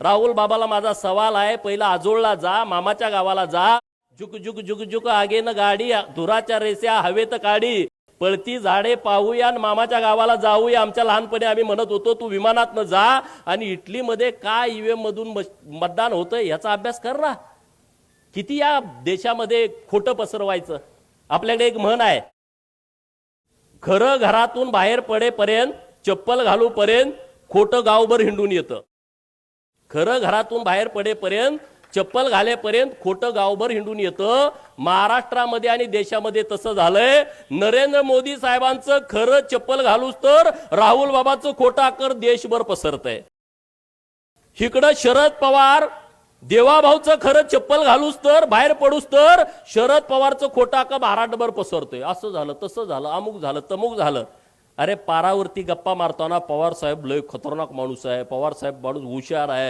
राहुल बाबाला माझा सवाल आहे, पहिला आजोळला जा, मामाच्या गावाला जा, जुक जुक जुक जुक आगे न गाडी, धुराच्या रेस्या हवेत काढी, पळती झाडे पाहूया आणि मामाच्या गावाला जाऊया. आमच्या लहानपणी आम्ही म्हणत होतो तू विमानात न जा आणि इटलीमध्ये काय ईव्हीएम मधून मतदान होतंय याचा अभ्यास कर ना. किती या देशामध्ये खोटं पसरवायचं. आपल्याकडे एक म्हण आहे, खरं घरातून बाहेर पडेपर्यंत चप्पल घालूपर्यंत खोटं गावभर हिंडून येतं. खरं घरातून बाहेर पडेपर्यंत चप्पल घालेपर्यंत खोटं गावभर हिंडून येतं. महाराष्ट्रामध्ये आणि देशामध्ये तसं झालंय. नरेंद्र मोदी साहेबांचं खरं चप्पल घालूस तर राहुल बाबाचं खोटं अकर देशभर पसरतंय. इकडं शरद पवार देवाभाऊचं खरं चप्पल घालूस तर बाहेर पडूस तर शरद पवारचं खोटा का महाराष्ट्रभर पसरतोय. असं झालं तसं झालं, अमुक झालं तमुक झालं. अरे पारावरती गप्पा मारताना पवार साहेब लय खतरनाक माणूस आहे, पवार साहेब माणूस हुशार आहे,